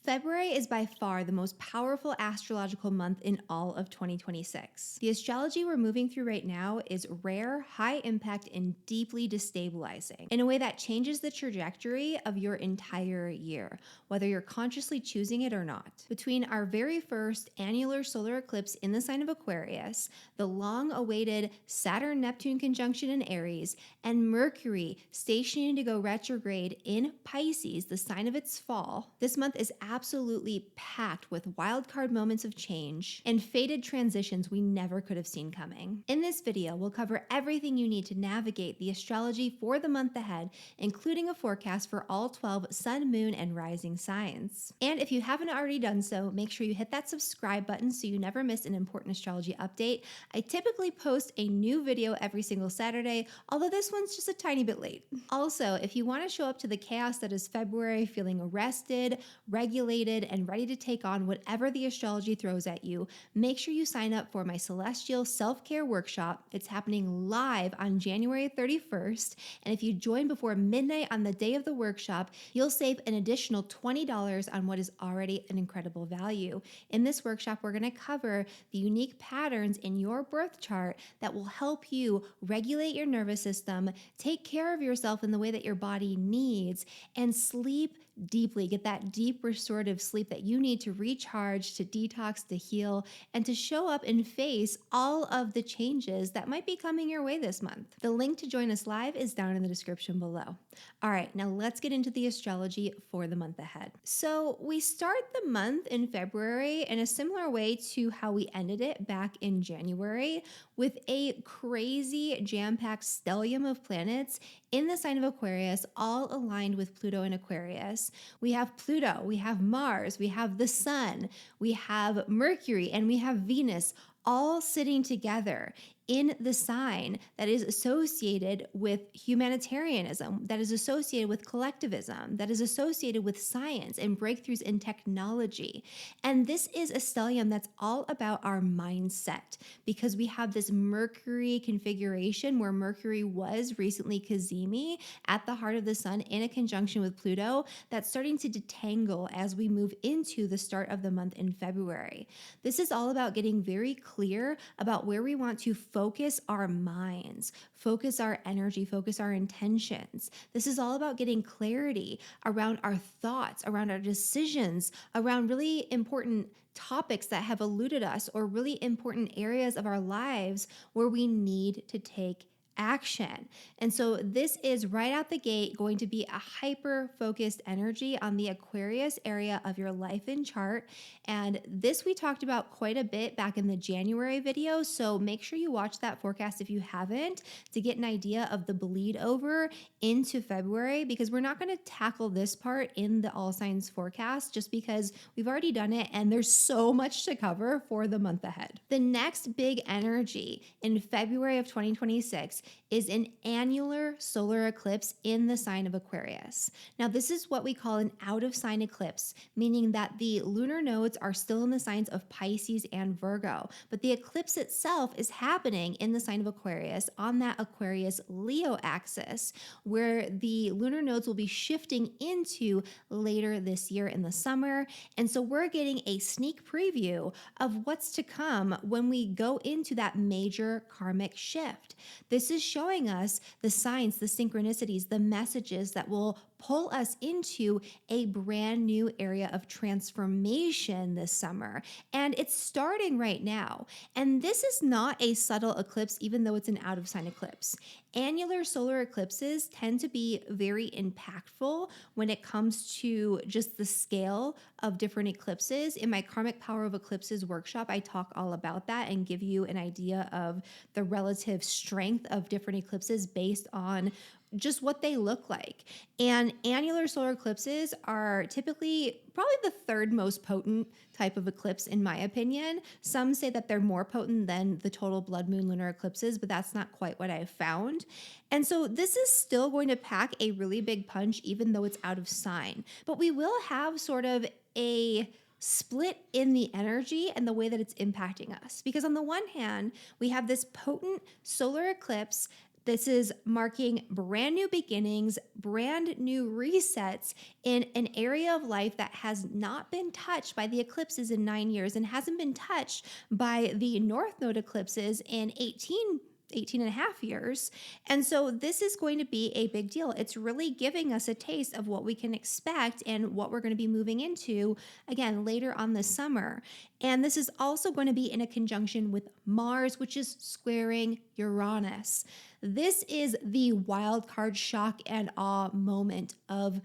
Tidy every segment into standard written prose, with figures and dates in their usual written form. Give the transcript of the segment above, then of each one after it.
February is by far the most powerful astrological month in all of 2026. The astrology we're moving through right now is rare, high impact, and deeply destabilizing in a way that changes the trajectory of your entire year, whether you're consciously choosing it or not. Between our very first annular solar eclipse in the sign of Aquarius, the long-awaited Saturn-Neptune conjunction in Aries, and Mercury stationing to go retrograde in Pisces, the sign of its fall, this month is absolutely packed with wildcard moments of change and fated transitions we never could have seen coming. In this video, we'll cover everything you need to navigate the astrology for the month ahead, including a forecast for all 12 sun, moon, and rising signs. And if you haven't already done so, make sure you hit that subscribe button so you never miss an important astrology update. I typically post a new video every single Saturday, although this one's just a tiny bit late. Also, if you want to show up to the chaos that is February feeling arrested, regulated, and ready to take on whatever the astrology throws at you, make sure you sign up for my Celestial Self-Care Workshop. It's happening live on January 31st, and if you join before midnight on the day of the workshop, you'll save an additional $20 on what is already an incredible value. In this workshop, we're going to cover the unique patterns in your birth chart that will help you regulate your nervous system, take care of yourself in the way that your body needs, and sleep deeply. Get that deep restorative sleep that you need to recharge, to detox, to heal, and to show up and face all of the changes that might be coming your way this month. The link to join us live is down in the description below. All right, now let's get into the astrology for the month ahead. So we start the month in February in a similar way to how we ended it back in January, with a crazy jam-packed stellium of planets in the sign of Aquarius, all aligned with Pluto in Aquarius. We have Pluto, we have Mars, we have the Sun, we have Mercury, and we have Venus, all sitting together in the sign that is associated with humanitarianism, that is associated with collectivism, that is associated with science and breakthroughs in technology. And this is a stellium that's all about our mindset, because we have this Mercury configuration where Mercury was recently Cazimi at the heart of the sun in a conjunction with Pluto that's starting to detangle as we move into the start of the month in February. This is all about getting very clear about where we want to focus our minds, focus our energy, focus our intentions. This is all about getting clarity around our thoughts, around our decisions, around really important topics that have eluded us, or really important areas of our lives where we need to take action. And so this is right out the gate going to be a hyper-focused energy on the Aquarius area of your life and chart. And this we talked about quite a bit back in the January video, so make sure you watch that forecast if you haven't, to get an idea of the bleed over into February, because we're not going to tackle this part in the all signs forecast just because we've already done it and there's so much to cover for the month ahead. The next big energy in February of 2026 is an annular solar eclipse in the sign of Aquarius. Now, this is what we call an out of sign eclipse, meaning that the lunar nodes are still in the signs of Pisces and Virgo, but the eclipse itself is happening in the sign of Aquarius on that Aquarius Leo axis, where the lunar nodes will be shifting into later this year in the summer. And so we're getting a sneak preview of what's to come when we go into that major karmic shift. This is showing us the signs, the synchronicities, the messages that will pull us into a brand new area of transformation this summer. And it's starting right now. And this is not a subtle eclipse, even though it's an out of sign eclipse. Annular solar eclipses tend to be very impactful when it comes to just the scale of different eclipses. In my Karmic Power of Eclipses workshop, I talk all about that and give you an idea of the relative strength of different eclipses based on just what they look like. And annular solar eclipses are typically probably the third most potent type of eclipse, in my opinion. Some say that they're more potent than the total blood moon lunar eclipses, but that's not quite what I've found. And so this is still going to pack a really big punch, even though it's out of sign. But we will have sort of a split in the energy and the way that it's impacting us. Because on the one hand, we have this potent solar eclipse This is marking brand new beginnings, brand new resets in an area of life that has not been touched by the eclipses in 9 years and hasn't been touched by the North Node eclipses in 18 and a half years. And so this is going to be a big deal. It's really giving us a taste of what we can expect and what we're going to be moving into again later on this summer. And this is also going to be in a conjunction with Mars, which is squaring Uranus. This is the wild card shock and awe moment of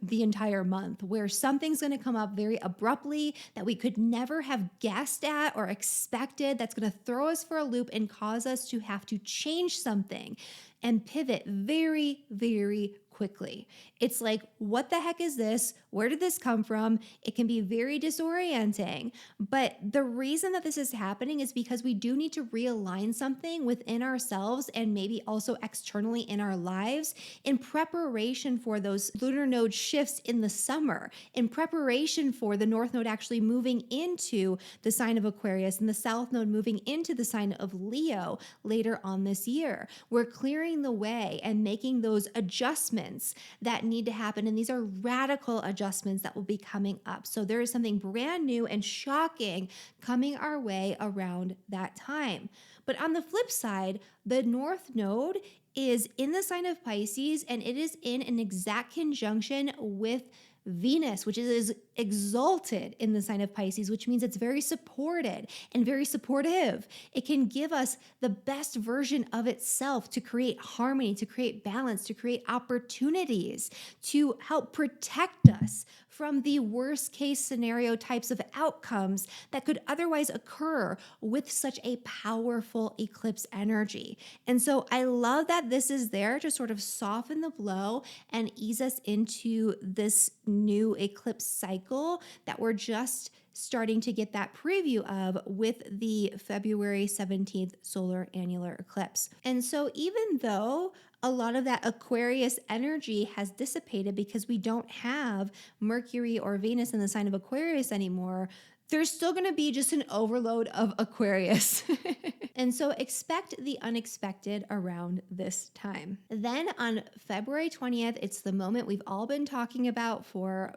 the entire month, where something's going to come up very abruptly that we could never have guessed at or expected, that's going to throw us for a loop and cause us to have to change something and pivot very, very quickly. It's like, what the heck is this? Where did this come from? It can be very disorienting. But the reason that this is happening is because we do need to realign something within ourselves and maybe also externally in our lives in preparation for those lunar node shifts in the summer, in preparation for the North Node actually moving into the sign of Aquarius and the South Node moving into the sign of Leo later on this year. We're clearing the way and making those adjustments that need to happen. And these are radical adjustments that will be coming up. So there is something brand new and shocking coming our way around that time. But on the flip side, the North Node is in the sign of Pisces, and it is in an exact conjunction with Venus, which is exalted in the sign of Pisces, which means it's very supported and very supportive. It can give us the best version of itself to create harmony, to create balance, to create opportunities, to help protect us from the worst case scenario types of outcomes that could otherwise occur with such a powerful eclipse energy. And so I love that this is there to sort of soften the blow and ease us into this new eclipse cycle that we're just starting to get that preview of with the February 17th solar annular eclipse. And so even though a lot of that Aquarius energy has dissipated because we don't have Mercury or Venus in the sign of Aquarius anymore, there's still going to be just an overload of Aquarius. And so expect the unexpected around this time. Then on February 20th, it's the moment we've all been talking about for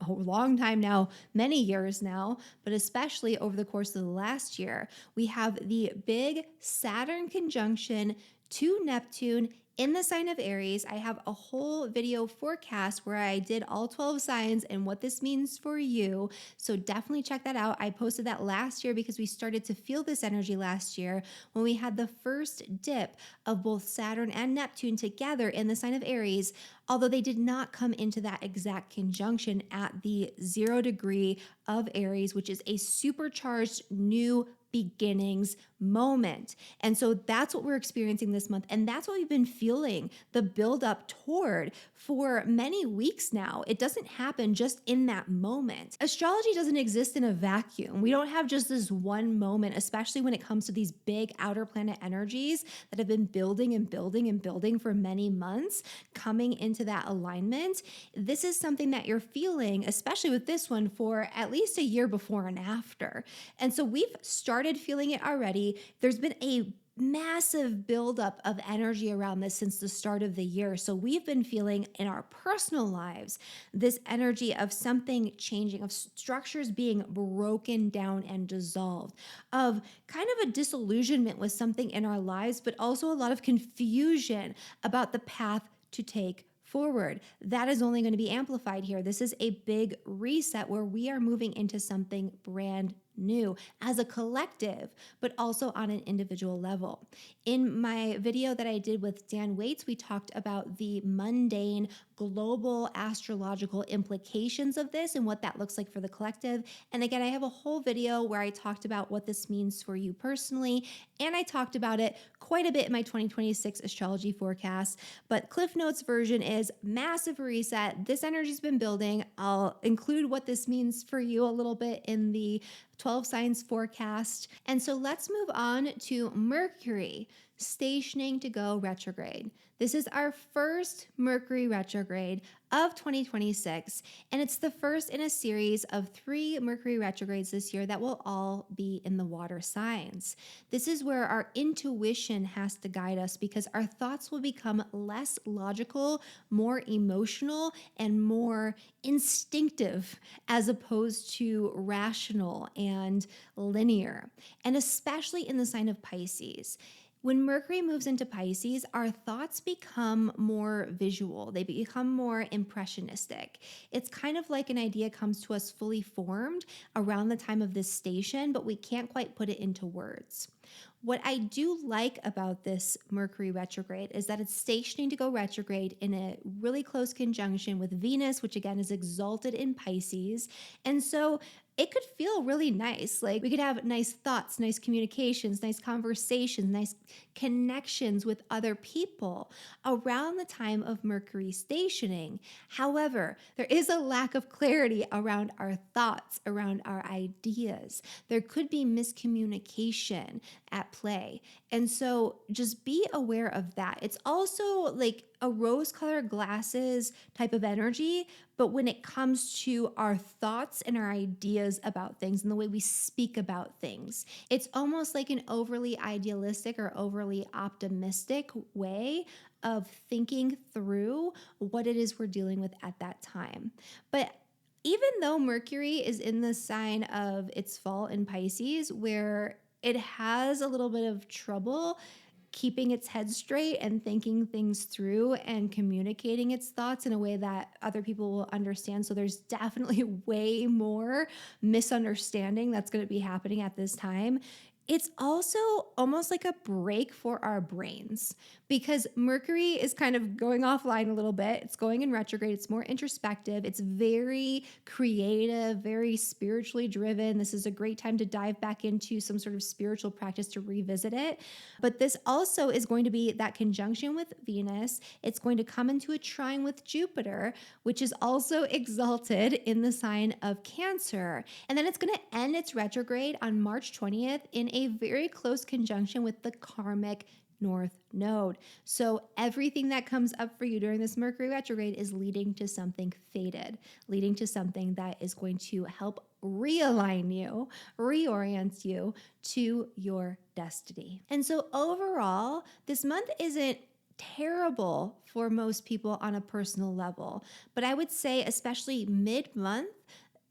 a long time now, many years now, but especially over the course of the last year. We have the big Saturn conjunction to Neptune in the sign of Aries. I have a whole video forecast where I did all 12 signs and what this means for you. So definitely check that out. I posted that last year because we started to feel this energy last year when we had the first dip of both Saturn and Neptune together in the sign of Aries, although they did not come into that exact conjunction at the 0 degree of Aries, which is a supercharged new beginnings moment. And so that's what we're experiencing this month. And that's what we've been feeling the buildup toward for many weeks now. It doesn't happen just in that moment. Astrology doesn't exist in a vacuum. We don't have just this one moment, especially when it comes to these big outer planet energies that have been building and building and building for many months, coming into that alignment. This is something that you're feeling, especially with this one, for at least a year before and after. And so we've started feeling it already. There's been a massive buildup of energy around this since the start of the year. So we've been feeling in our personal lives this energy of something changing, of structures being broken down and dissolved, of kind of a disillusionment with something in our lives, but also a lot of confusion about the path to take forward. That is only going to be amplified here. This is a big reset where we are moving into something brand new as a collective, but also on an individual level. In my video that I did with Dan Waits, we talked about the mundane global astrological implications of this and what that looks like for the collective. And again, I have a whole video where I talked about what this means for you personally, and I talked about it quite a bit in my 2026 astrology forecast. But Cliff Notes version is massive reset. This energy's been building. I'll include what this means for you a little bit in the 12 signs forecast. And so let's move on to Mercury. stationing to go retrograde. This is our first Mercury retrograde of 2026, and it's the first in a series of 3 Mercury retrogrades this year that will all be in the water signs. This is where our intuition has to guide us because our thoughts will become less logical, more emotional, and more instinctive as opposed to rational and linear, and especially in the sign of Pisces. When Mercury moves into Pisces, our thoughts become more visual. They become more impressionistic. It's kind of like an idea comes to us fully formed around the time of this station, but we can't quite put it into words. What I do like about this Mercury retrograde is that it's stationing to go retrograde in a really close conjunction with Venus, which again is exalted in Pisces. And so it could feel really nice. Like we could have nice thoughts, nice communications, nice conversations, nice connections with other people around the time of Mercury stationing. However, there is a lack of clarity around our thoughts, around our ideas. There could be miscommunication at play. And so just be aware of that. It's also like a rose-colored glasses type of energy, but when it comes to our thoughts and our ideas about things and the way we speak about things, it's almost like an overly idealistic or overly optimistic way of thinking through what it is we're dealing with at that time. But even though Mercury is in the sign of its fall in Pisces, where it has a little bit of trouble keeping its head straight and thinking things through and communicating its thoughts in a way that other people will understand. So there's definitely way more misunderstanding that's going to be happening at this time. It's also almost like a break for our brains because Mercury is kind of going offline a little bit. It's going in retrograde. It's more introspective. It's very creative, very spiritually driven. This is a great time to dive back into some sort of spiritual practice to revisit it. But this also is going to be that conjunction with Venus. It's going to come into a trine with Jupiter, which is also exalted in the sign of Cancer. And then it's going to end its retrograde on March 20th in a very close conjunction with the karmic North Node. So everything that comes up for you during this Mercury retrograde is leading to something fated, leading to something that is going to help realign you, reorient you to your destiny. And so overall, this month isn't terrible for most people on a personal level, but I would say especially mid-month,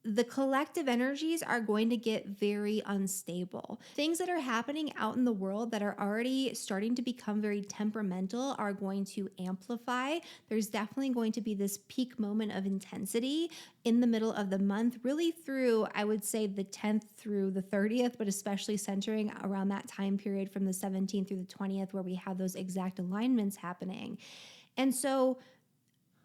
the collective energies are going to get very unstable. Things that are happening out in the world that are already starting to become very temperamental are going to amplify. There's definitely going to be this peak moment of intensity in the middle of the month, really through, I would say, the 10th through the 30th, but especially centering around that time period from the 17th through the 20th, where we have those exact alignments happening. And so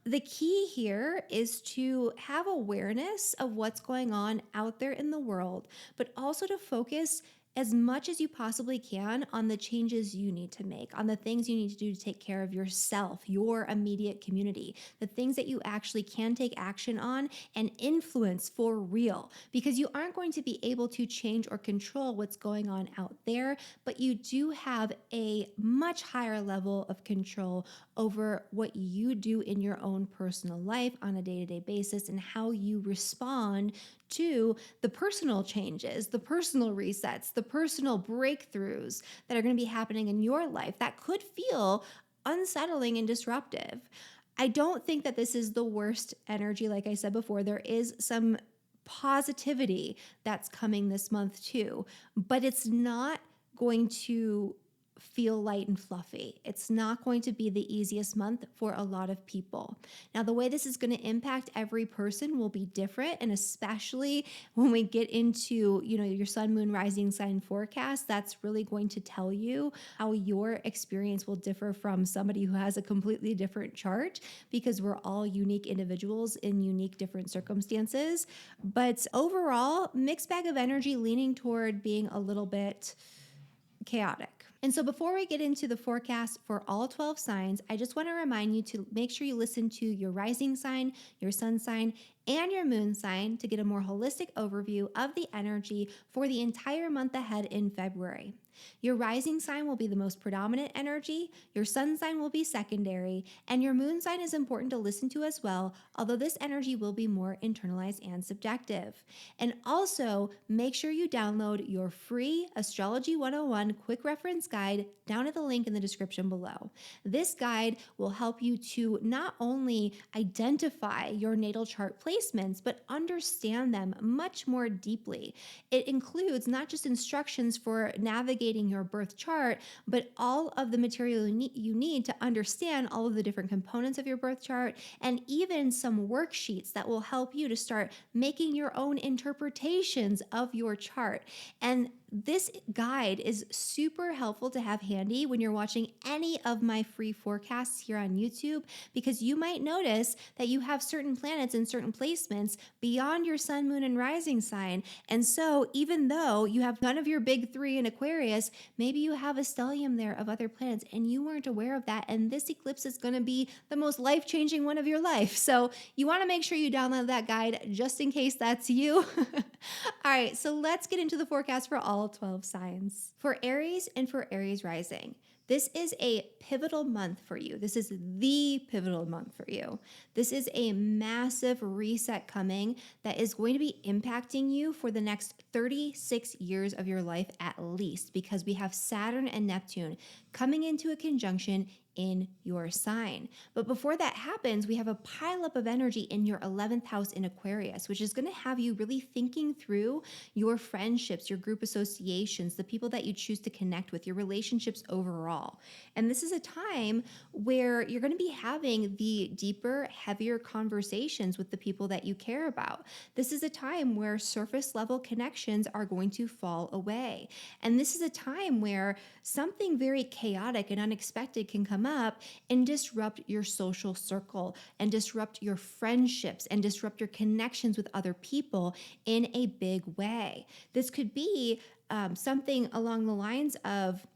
the key here is to have awareness of what's going on out there in the world, but also to focus as much as you possibly can on the changes you need to make, on the things you need to do to take care of yourself, your immediate community, the things that you actually can take action on and influence for real, because you aren't going to be able to change or control what's going on out there, but you do have a much higher level of control over what you do in your own personal life on a day-to-day basis and how you respond to the personal changes, the personal resets, the personal breakthroughs that are going to be happening in your life that could feel unsettling and disruptive. I don't think that this is the worst energy. Like I said before, there is some positivity that's coming this month too, but it's not going to feel light and fluffy. It's not going to be the easiest month for a lot of people. Now, the way this is going to impact every person will be different, and especially when we get into, your sun, moon, rising sign forecast, that's really going to tell you how your experience will differ from somebody who has a completely different chart, because we're all unique individuals in unique different circumstances. But overall, mixed bag of energy leaning toward being a little bit chaotic. And so before we get into the forecast for all 12 signs, I just want to remind you to make sure you listen to your rising sign, your sun sign, and your moon sign to get a more holistic overview of the energy for the entire month ahead in February. Your rising sign will be the most predominant energy, your sun sign will be secondary, and your moon sign is important to listen to as well, although this energy will be more internalized and subjective. And also, make sure you download your free Astrology 101 quick reference guide down at the link in the description below. This guide will help you to not only identify your natal chart placements, but understand them much more deeply. It includes not just instructions for navigating your birth chart, but all of the material you need to understand all of the different components of your birth chart, and even some worksheets that will help you to start making your own interpretations of your chart. And this guide is super helpful to have handy when you're watching any of my free forecasts here on YouTube, because you might notice that you have certain planets in certain placements beyond your sun, moon, and rising sign. And so even though you have none of your big three in Aquarius, maybe you have a stellium there of other planets and you weren't aware of that. And this eclipse is going to be the most life-changing one of your life. So you want to make sure you download that guide just in case that's you. All right, so let's get into the forecast for all 12 signs. For Aries and for Aries rising, this is a pivotal month for you. This is the pivotal month for you. This is a massive reset coming that is going to be impacting you for the next 36 years of your life at least, because we have Saturn and Neptune coming into a conjunction in your sign. But before that happens, we have a pileup of energy in your 11th house in Aquarius, which is going to have you really thinking through your friendships, your group associations, the people that you choose to connect with, your relationships overall. And this is a time where you're going to be having the deeper, heavier conversations with the people that you care about. This is a time where surface level connections are going to fall away. And this is a time where something very chaotic and unexpected can come up and disrupt your social circle and disrupt your friendships and disrupt your connections with other people in a big way. This could be something along the lines of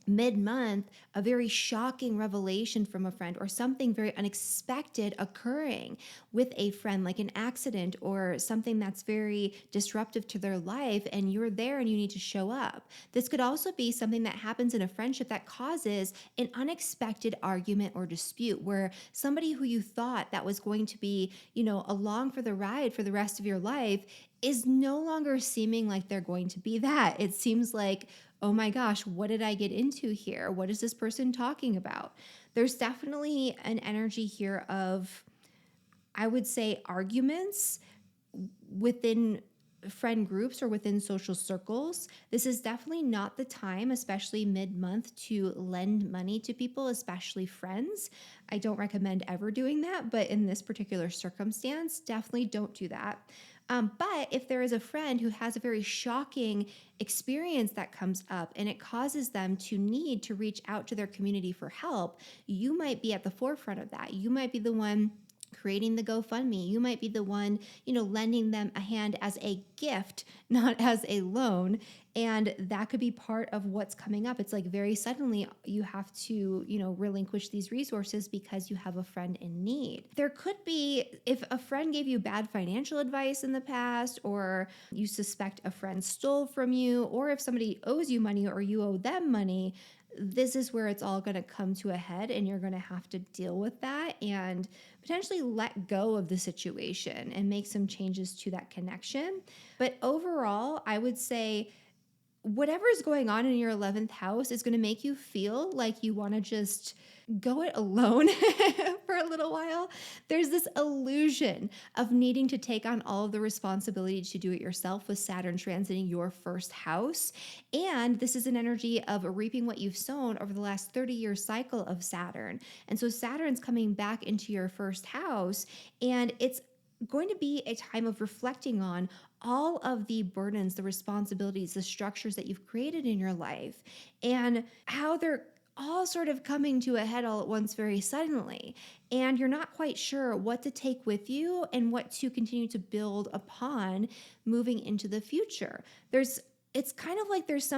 mid-month, a very shocking revelation from a friend or something very unexpected occurring with a friend, like an accident or something that's very disruptive to their life, and you're there and you need to show up. This could also be something that happens in a friendship that causes an unexpected argument or dispute, where somebody who you thought that was going to be, along for the ride for the rest of your life is no longer seeming like they're going to be that. It seems like, oh my gosh, what did I get into here? What is this person talking about? There's definitely an energy here of, I would say, arguments within friend groups or within social circles. This is definitely not the time, especially mid-month, to lend money to people, especially friends. I don't recommend ever doing that, but in this particular circumstance, definitely don't do that. But if there is a friend who has a very shocking experience that comes up and it causes them to need to reach out to their community for help, you might be at the forefront of that. You might be the one creating the GoFundMe. You might be the one, lending them a hand as a gift, not as a loan. And that could be part of what's coming up. It's like very suddenly you have to, relinquish these resources because you have a friend in need. There could be, if a friend gave you bad financial advice in the past, or you suspect a friend stole from you, or if somebody owes you money or you owe them money, this is where it's all going to come to a head, and you're going to have to deal with that and potentially let go of the situation and make some changes to that connection. But overall, I would say whatever is going on in your 11th house is going to make you feel like you want to just go it alone for a little while. There's this illusion of needing to take on all of the responsibility to do it yourself with Saturn transiting your first house. And this is an energy of reaping what you've sown over the last 30-year cycle of Saturn. And so Saturn's coming back into your first house, and it's going to be a time of reflecting on all of the burdens, the responsibilities, the structures that you've created in your life, and how they're all sort of coming to a head all at once very suddenly. And you're not quite sure what to take with you and what to continue to build upon moving into the future. It's kind of like there's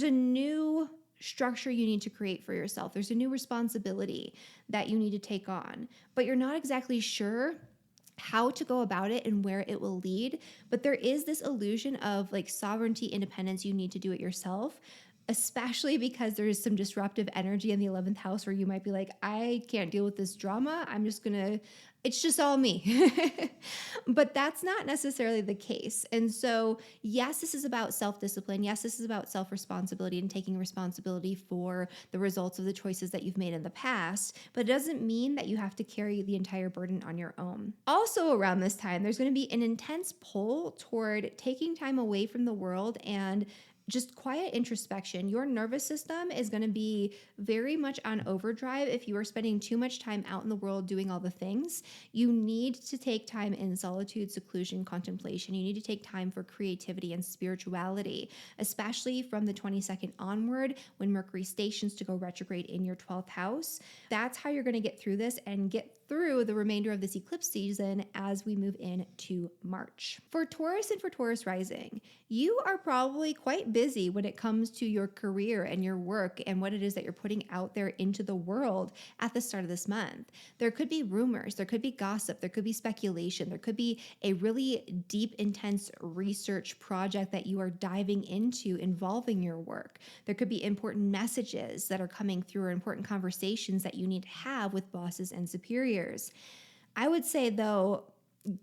a new structure you need to create for yourself. There's a new responsibility that you need to take on, but you're not exactly sure how to go about it and where it will lead. But there is this illusion of like sovereignty, independence. You need to do it yourself. especially because there's some disruptive energy in the 11th house where you might be like, I can't deal with this drama. I'm just going to, it's just all me. But that's not necessarily the case. And so, yes, this is about self discipline. Yes, this is about self responsibility and taking responsibility for the results of the choices that you've made in the past. But it doesn't mean that you have to carry the entire burden on your own. Also, around this time, there's going to be an intense pull toward taking time away from the world and just quiet introspection. Your nervous system is going to be very much on overdrive if you are spending too much time out in the world doing all the things. You need to take time in solitude, seclusion, contemplation. You need to take time for creativity and spirituality, especially from the 22nd onward when Mercury stations to go retrograde in your 12th house. That's how you're going to get through this and get through the remainder of this eclipse season as we move into March. For Taurus and for Taurus rising, you are probably quite busy when it comes to your career and your work and what it is that you're putting out there into the world at the start of this month. There could be rumors, there could be gossip, there could be speculation, there could be a really deep, intense research project that you are diving into involving your work. There could be important messages that are coming through or important conversations that you need to have with bosses and superiors. I would say, though,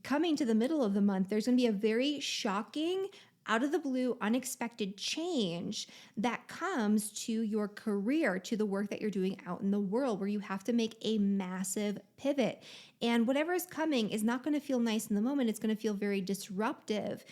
coming to the middle of the month, there's going to be a very shocking, out of the blue, unexpected change that comes to your career, to the work that you're doing out in the world, where you have to make a massive pivot. And whatever is coming is not going to feel nice in the moment. It's going to feel very disruptive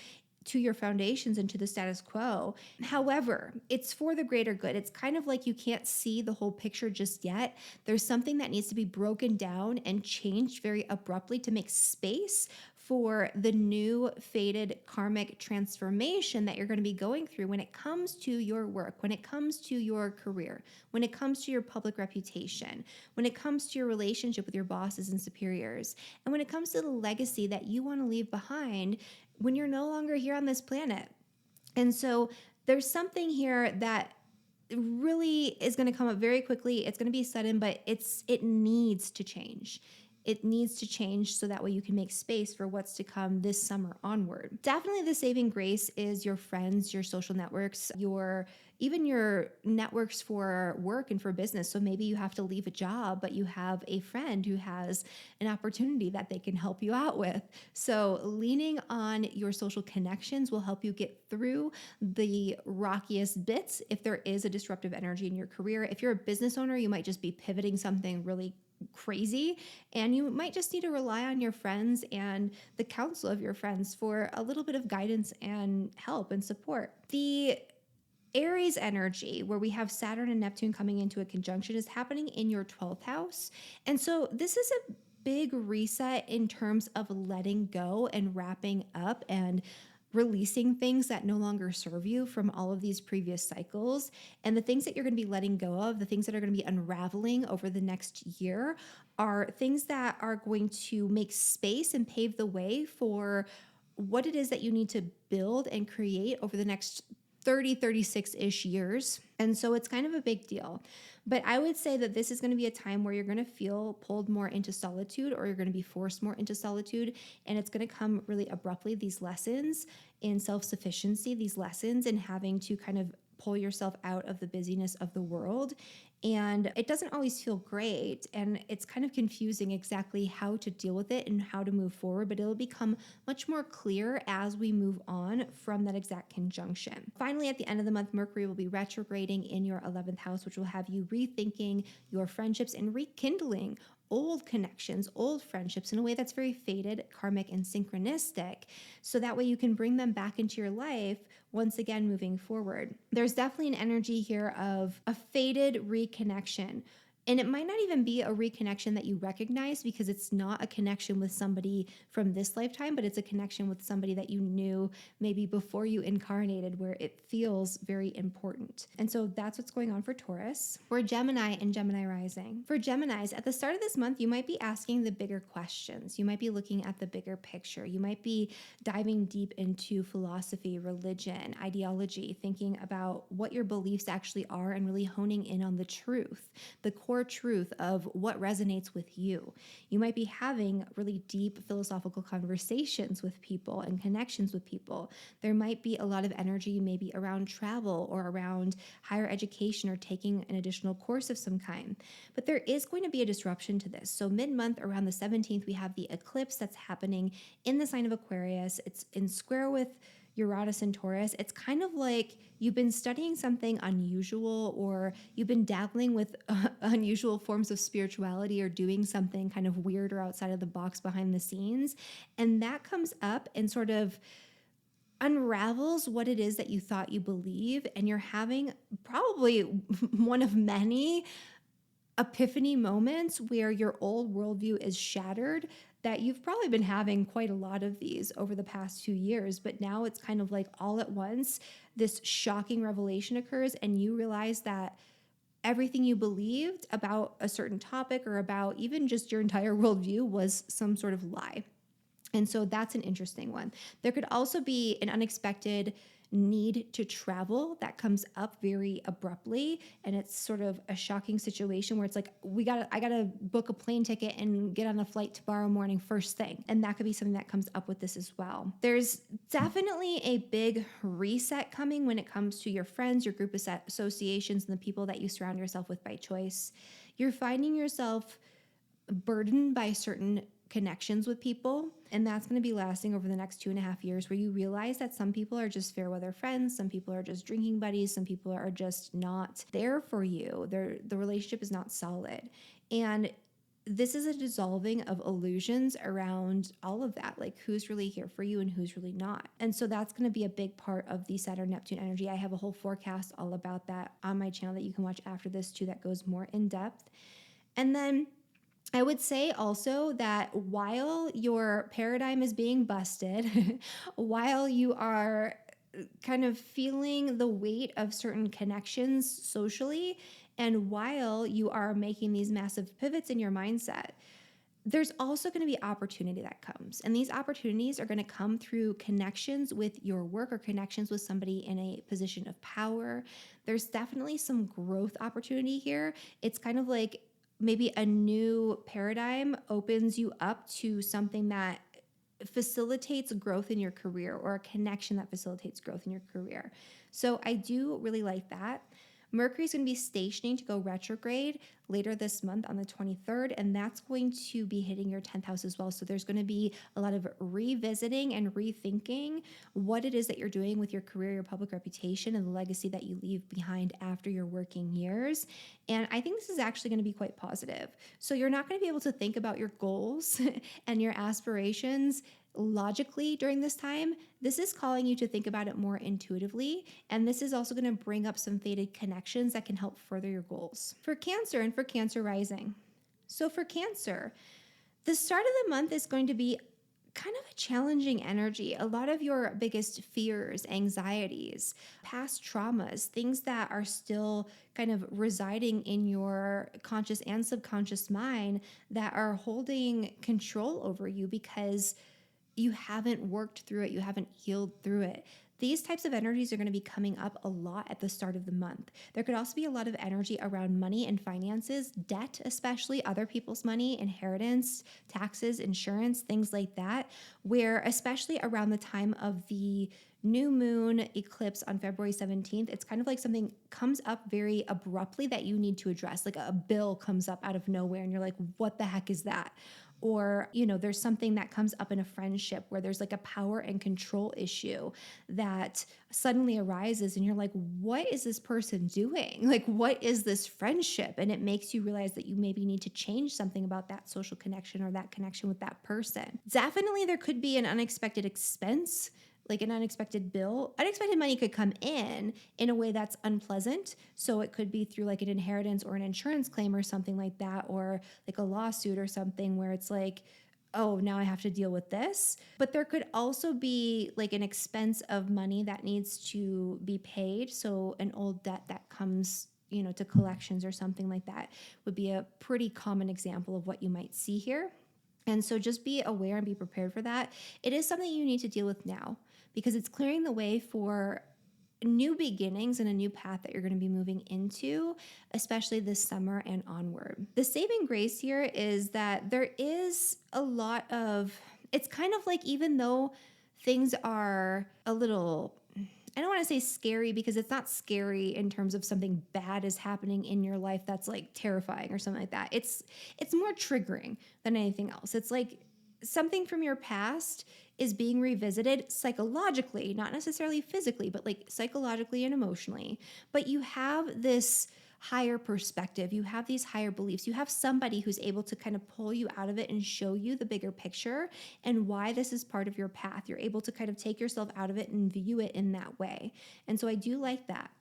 to your foundations and to the status quo. However, it's for the greater good. It's kind of like you can't see the whole picture just yet. There's something that needs to be broken down and changed very abruptly to make space for the new fated karmic transformation that you're going to be going through when it comes to your work, when it comes to your career, when it comes to your public reputation, when it comes to your relationship with your bosses and superiors, and when it comes to the legacy that you want to leave behind when you're no longer here on this planet. And so there's something here that really is going to come up very quickly. It's going to be sudden, but it needs to change. It needs to change so that way you can make space for what's to come this summer onward. Definitely the saving grace is your friends, your social networks, even your networks for work and for business. So maybe you have to leave a job, but you have a friend who has an opportunity that they can help you out with. So leaning on your social connections will help you get through the rockiest bits if there is a disruptive energy in your career. If you're a business owner, you might just be pivoting something really crazy, and you might just need to rely on your friends and the counsel of your friends for a little bit of guidance and help and support. The Aries energy, where we have Saturn and Neptune coming into a conjunction, is happening in your 12th house. And so this is a big reset in terms of letting go and wrapping up and releasing things that no longer serve you from all of these previous cycles. And the things that you're going to be letting go of, the things that are going to be unraveling over the next year, are things that are going to make space and pave the way for what it is that you need to build and create over the next 36-ish years. And so it's kind of a big deal. But I would say that this is going to be a time where you're going to feel pulled more into solitude, or you're going to be forced more into solitude. And it's going to come really abruptly, these lessons in self-sufficiency, these lessons in having to kind of pull yourself out of the busyness of the world. And it doesn't always feel great, and it's kind of confusing exactly how to deal with it and how to move forward, but it'll become much more clear as we move on from that exact conjunction. Finally, at the end of the month, Mercury will be retrograding in your 11th house, which will have you rethinking your friendships and rekindling old connections, old friendships in a way that's very fated, karmic, and synchronistic. So that way you can bring them back into your life once again moving forward. There's definitely an energy here of a fated reconnection. And it might not even be a reconnection that you recognize, because it's not a connection with somebody from this lifetime, but it's a connection with somebody that you knew maybe before you incarnated, where it feels very important. And so that's what's going on for Taurus. For Gemini and Gemini rising. For Geminis, at the start of this month, you might be asking the bigger questions. You might be looking at the bigger picture. You might be diving deep into philosophy, religion, ideology, thinking about what your beliefs actually are and really honing in on the truth, the core your truth of what resonates with you. You might be having really deep philosophical conversations with people and connections with people. There might be a lot of energy maybe around travel or around higher education or taking an additional course of some kind. But there is going to be a disruption to this. So mid-month around the 17th, we have the eclipse that's happening in the sign of Aquarius. It's in square with Uranus and Taurus. It's kind of like you've been studying something unusual, or you've been dabbling with unusual forms of spirituality, or doing something kind of weird or outside of the box behind the scenes. And that comes up and sort of unravels what it is that you thought you believe. And you're having probably one of many epiphany moments where your old worldview is shattered, that you've probably been having quite a lot of these over the past few years, but now it's kind of like all at once, this shocking revelation occurs and you realize that everything you believed about a certain topic or about even just your entire worldview was some sort of lie. And so that's an interesting one. There could also be an unexpected need to travel that comes up very abruptly, and it's sort of a shocking situation where it's like I gotta book a plane ticket and get on a flight tomorrow morning first thing. And that could be something that comes up with this as well. There's definitely a big reset coming when it comes to your friends, your group associations, and the people that you surround yourself with by choice. You're finding yourself burdened by certain connections with people, and that's going to be lasting over the next 2.5 years, where you realize that some people are just fair weather friends, some people are just drinking buddies, some people are just not there for you. The relationship is not solid, and this is a dissolving of illusions around all of that, like who's really here for you and who's really not. And so that's going to be a big part of the Saturn Neptune energy. I have a whole forecast all about that on my channel that you can watch after this too, that goes more in depth. And then I would say also that while your paradigm is being busted, while you are kind of feeling the weight of certain connections socially, and while you are making these massive pivots in your mindset, there's also going to be opportunity that comes. And these opportunities are going to come through connections with your work or connections with somebody in a position of power. There's definitely some growth opportunity here. It's kind of like maybe a new paradigm opens you up to something that facilitates growth in your career, or a connection that facilitates growth in your career. So I do really like that. Mercury is going to be stationing to go retrograde later this month on the 23rd, and that's going to be hitting your 10th house as well. So there's going to be a lot of revisiting and rethinking what it is that you're doing with your career, your public reputation, and the legacy that you leave behind after your working years. And I think this is actually going to be quite positive. So you're not going to be able to think about your goals and your aspirations logically during this time. This is calling you to think about it more intuitively, and this is also going to bring up some fated connections that can help further your goals. For Cancer and for Cancer rising. So for Cancer, the start of the month is going to be kind of a challenging energy. A lot of your biggest fears, anxieties, past traumas, things that are still kind of residing in your conscious and subconscious mind that are holding control over you because you haven't worked through it, you haven't healed through it. These types of energies are going to be coming up a lot at the start of the month. There could also be a lot of energy around money and finances, debt, especially other people's money, inheritance, taxes, insurance, things like that, where especially around the time of the new moon eclipse on February 17th, it's kind of like something comes up very abruptly that you need to address. Like a bill comes up out of nowhere and you're like, what the heck is that? Or, there's something that comes up in a friendship where there's like a power and control issue that suddenly arises and you're like, what is this person doing? Like, what is this friendship? And it makes you realize that you maybe need to change something about that social connection or that connection with that person. Definitely there could be an unexpected expense, like an unexpected bill. Unexpected money could come in a way that's unpleasant. So it could be through like an inheritance or an insurance claim or something like that, or like a lawsuit or something where it's like, oh, now I have to deal with this. But there could also be like an expense of money that needs to be paid. So an old debt that comes to collections or something like that would be a pretty common example of what you might see here. And so just be aware and be prepared for that. It is something you need to deal with now, because it's clearing the way for new beginnings and a new path that you're going to be moving into, especially this summer and onward. The saving grace here is that there is a lot of, it's kind of like, even though things are a little, I don't want to say scary, because it's not scary in terms of something bad is happening in your life that's like terrifying or something like that. It's more triggering than anything else. It's like something from your past is being revisited psychologically, not necessarily physically, but like psychologically and emotionally. But you have this higher perspective, you have these higher beliefs, you have somebody who's able to kind of pull you out of it and show you the bigger picture and why this is part of your path. You're able to kind of take yourself out of it and view it in that way. And so I do like that.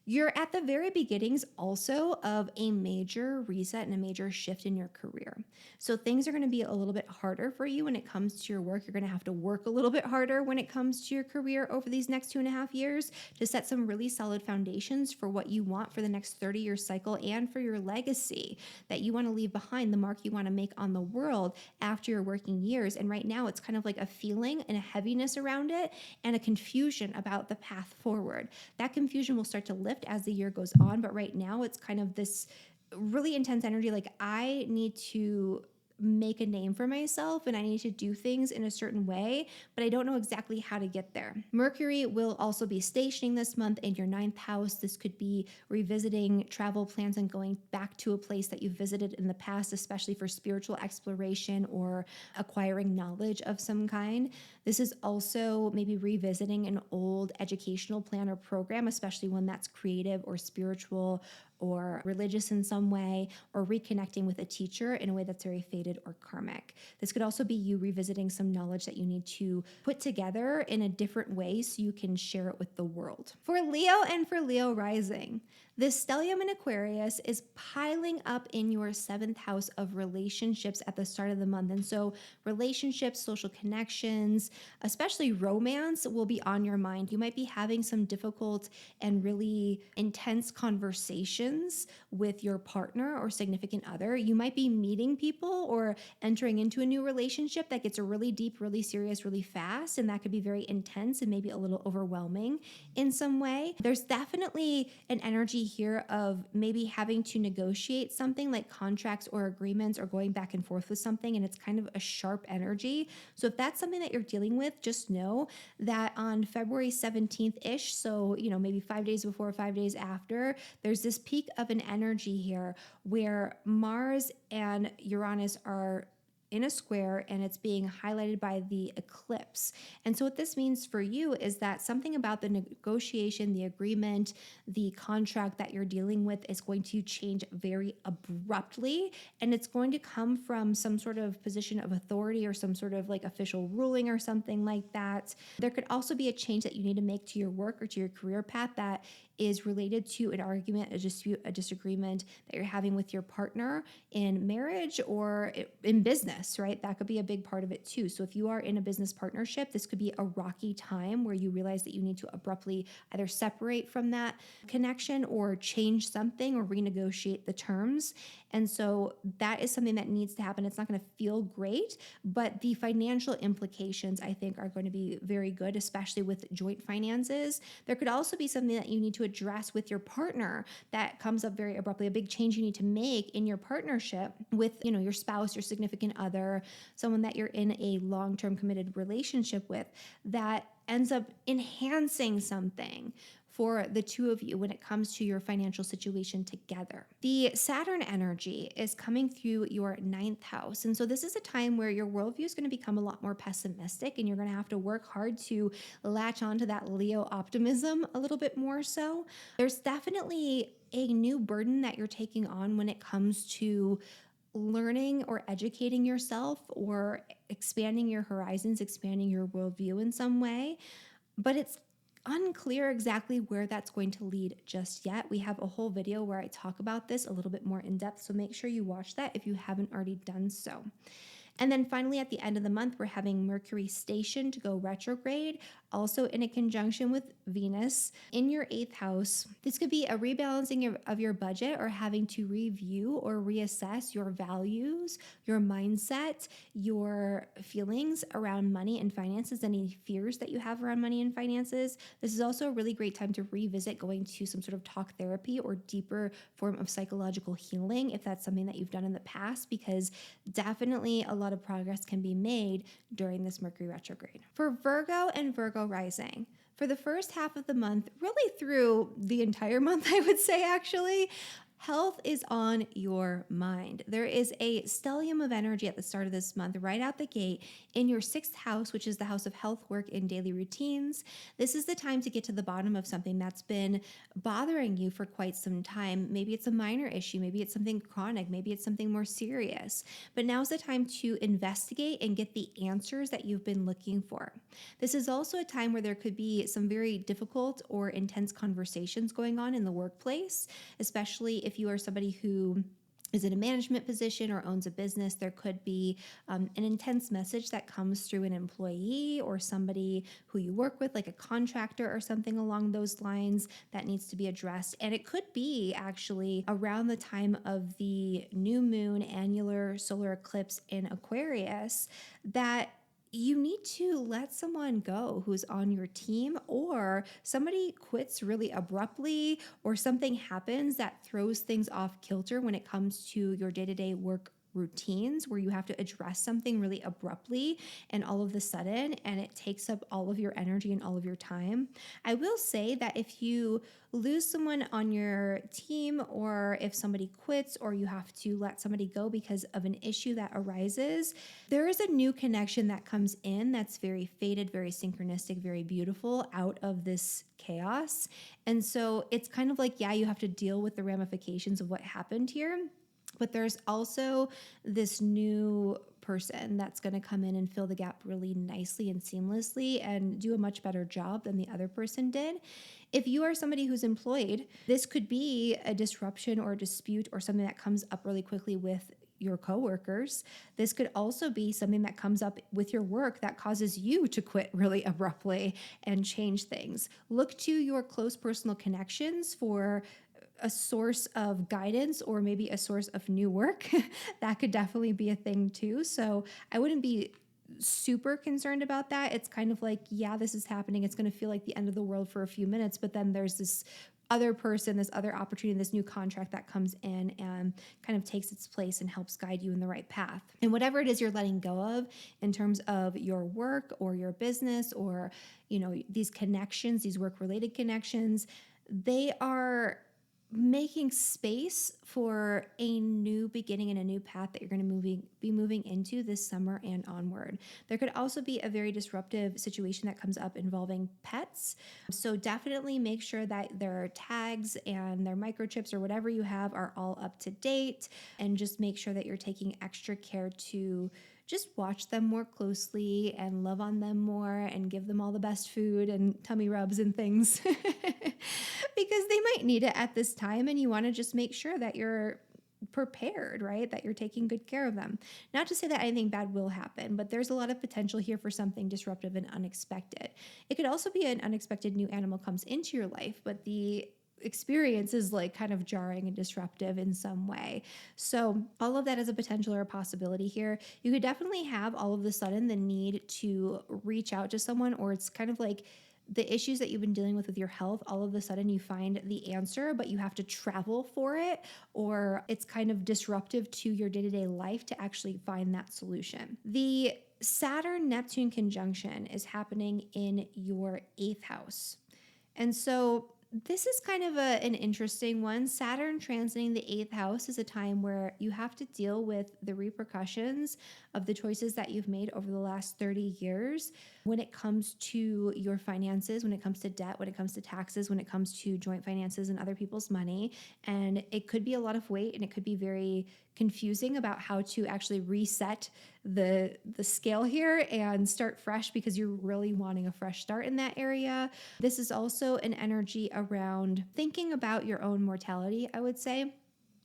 You're at the very beginnings also of a major reset and a major shift in your career. So things are going to be a little bit harder for you when it comes to your work. You're going to have to work a little bit harder when it comes to your career over these next 2.5 years to set some really solid foundations for what you want for the next 30-year cycle and for your legacy that you want to leave behind, the mark you want to make on the world after your working years. And right now it's kind of like a feeling and a heaviness around it and a confusion about the path forward. That confusion will start to lift as the year goes on, but right now it's kind of this really intense energy, like I need to make a name for myself and I need to do things in a certain way, but I don't know exactly how to get there. Mercury will also be stationing this month in your 9th house. This could be revisiting travel plans and going back to a place that you've visited in the past, especially for spiritual exploration or acquiring knowledge of some kind. This is also maybe revisiting an old educational plan or program, especially one that's creative or spiritual or religious in some way, or reconnecting with a teacher in a way that's very fated or karmic. This could also be you revisiting some knowledge that you need to put together in a different way so you can share it with the world. For Leo and for Leo rising, this stellium in Aquarius is piling up in your 7th house of relationships at the start of the month. And so relationships, social connections, especially romance, will be on your mind. You might be having some difficult and really intense conversations with your partner or significant other. You might be meeting people or entering into a new relationship that gets really deep, really serious, really fast. And that could be very intense and maybe a little overwhelming in some way. There's definitely an energy here of maybe having to negotiate something like contracts or agreements or going back and forth with something, and it's kind of a sharp energy. So if that's something that you're dealing with, just know that on February 17th-ish, so maybe 5 days before, 5 days after, there's this peak of an energy here where Mars and Uranus are in a square and it's being highlighted by the eclipse. And so what this means for you is that something about the negotiation, the agreement, the contract that you're dealing with is going to change very abruptly, and it's going to come from some sort of position of authority or some sort of like official ruling or something like that. There could also be a change that you need to make to your work or to your career path that is related to an argument, a dispute, a disagreement that you're having with your partner in marriage or in business, right? That could be a big part of it too. So if you are in a business partnership, this could be a rocky time where you realize that you need to abruptly either separate from that connection or change something or renegotiate the terms. And so that is something that needs to happen. It's not going to feel great, but the financial implications, I think, are going to be very good, especially with joint finances. There could also be something that you need to address with your partner that comes up very abruptly, a big change you need to make in your partnership with, your spouse, your significant other, someone that you're in a long-term committed relationship with that ends up enhancing something for the two of you when it comes to your financial situation together. The Saturn energy is coming through your 9th house. And so this is a time where your worldview is going to become a lot more pessimistic, and you're going to have to work hard to latch onto that Leo optimism a little bit more so. There's definitely a new burden that you're taking on when it comes to learning or educating yourself or expanding your horizons, expanding your worldview in some way. But it's unclear exactly where that's going to lead just yet. We have a whole video where I talk about this a little bit more in depth, so make sure you watch that if you haven't already done so. And then finally, at the end of the month, we're having Mercury station to go retrograde also in a conjunction with Venus in your 8th house. This could be a rebalancing of your budget or having to review or reassess your values, your mindset, your feelings around money and finances, any fears that you have around money and finances. This is also a really great time to revisit going to some sort of talk therapy or deeper form of psychological healing if that's something that you've done in the past, because definitely a lot of progress can be made during this Mercury retrograde. For Virgo and Virgo rising, for the first half of the month, really through the entire month, I would say actually, health is on your mind. There is a stellium of energy at the start of this month, right out the gate, in your 6th house, which is the house of health, work, and daily routines. This is the time to get to the bottom of something that's been bothering you for quite some time. Maybe it's a minor issue, maybe it's something chronic, maybe it's something more serious. But now's the time to investigate and get the answers that you've been looking for. This is also a time where there could be some very difficult or intense conversations going on in the workplace, especially if you are somebody who is in a management position or owns a business. There could be an intense message that comes through an employee or somebody who you work with, like a contractor or something along those lines, that needs to be addressed. And it could be actually around the time of the new moon annular solar eclipse in Aquarius that you need to let someone go who's on your team, or somebody quits really abruptly, or something happens that throws things off kilter when it comes to your day-to-day work routines, where you have to address something really abruptly and all of a sudden, and it takes up all of your energy and all of your time. I will say that if you lose someone on your team, or if somebody quits, or you have to let somebody go because of an issue that arises, there is a new connection that comes in that's very fated, very synchronistic, very beautiful out of this chaos. And so it's kind of like, yeah, you have to deal with the ramifications of what happened here. But there's also this new person that's going to come in and fill the gap really nicely and seamlessly and do a much better job than the other person did. If you are somebody who's employed, this could be a disruption or a dispute or something that comes up really quickly with your coworkers. This could also be something that comes up with your work that causes you to quit really abruptly and change things. Look to your close personal connections for a source of guidance or maybe a source of new work. That could definitely be a thing too. So I wouldn't be super concerned about that. It's kind of like, yeah, this is happening. It's going to feel like the end of the world for a few minutes, but then there's this other person, this other opportunity, this new contract that comes in and kind of takes its place and helps guide you in the right path. And whatever it is you're letting go of in terms of your work or your business or, these connections, these work-related connections, they are making space for a new beginning and a new path that you're going to be moving into this summer and onward. There could also be a very disruptive situation that comes up involving pets. So definitely make sure that their tags and their microchips or whatever you have are all up to date, and just make sure that you're taking extra care to just watch them more closely and love on them more and give them all the best food and tummy rubs and things because they might need it at this time, and you want to just make sure that you're prepared, right? That you're taking good care of them. Not to say that anything bad will happen, but there's a lot of potential here for something disruptive and unexpected. It could also be an unexpected new animal comes into your life, but the experience is like kind of jarring and disruptive in some way. So all of that is a potential or a possibility here. You could definitely have all of a sudden the need to reach out to someone, or it's kind of like the issues that you've been dealing with your health, all of a sudden you find the answer, but you have to travel for it, or it's kind of disruptive to your day-to-day life to actually find that solution. The Saturn-Neptune conjunction is happening in your 8th house. And so this is kind of an interesting one. Saturn transiting the 8th house is a time where you have to deal with the repercussions of the choices that you've made over the last 30 years when it comes to your finances, when it comes to debt, when it comes to taxes, when it comes to joint finances and other people's money. And it could be a lot of weight, and it could be very confusing about how to actually reset the scale here and start fresh because you're really wanting a fresh start in that area. This is also an energy around thinking about your own mortality, I would say.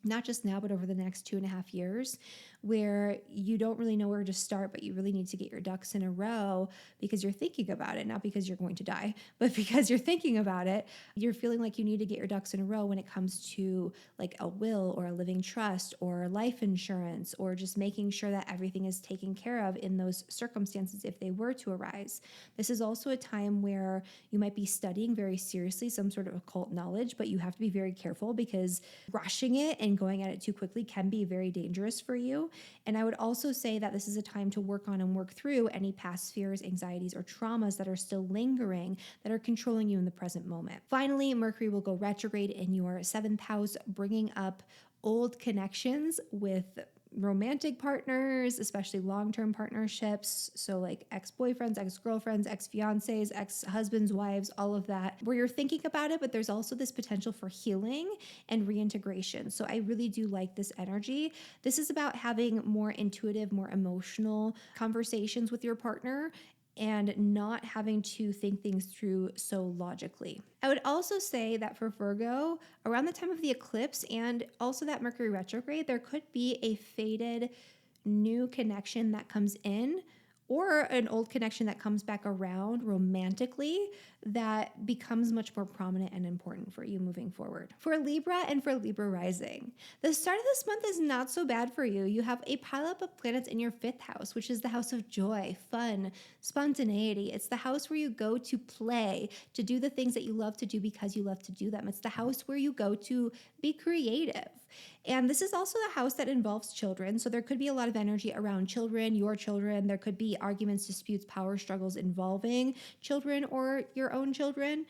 Not just now, but over the next 2.5 years, where you don't really know where to start, but you really need to get your ducks in a row because you're thinking about it, not because you're going to die, but because you're thinking about it. You're feeling like you need to get your ducks in a row when it comes to like a will or a living trust or life insurance, or just making sure that everything is taken care of in those circumstances if they were to arise. This is also a time where you might be studying very seriously some sort of occult knowledge, but you have to be very careful because rushing it and going at it too quickly can be very dangerous for you. And I would also say that this is a time to work on and work through any past fears, anxieties, or traumas that are still lingering, that are controlling you in the present moment. Finally, Mercury will go retrograde in your seventh house, bringing up old connections with romantic partners, especially long-term partnerships. So like ex-boyfriends, ex-girlfriends, ex-fiancés, ex-husbands, wives, all of that, where you're thinking about it, but there's also this potential for healing and reintegration. So I really do like this energy. This is about having more intuitive, more emotional conversations with your partner and not having to think things through so logically. I would also say that for Virgo, around the time of the eclipse and also that Mercury retrograde, there could be a faded new connection that comes in, or an old connection that comes back around romantically that becomes much more prominent and important for you moving forward. For Libra and for Libra rising, the start of this month is not so bad for you. You have a pileup of planets in your fifth house, which is the house of joy, fun, spontaneity. It's the house where you go to play, to do the things that you love to do because you love to do them. It's the house where you go to be creative. And this is also the house that involves children. So there could be a lot of energy around children, your children. There could be arguments, disputes, power struggles involving children or your own children.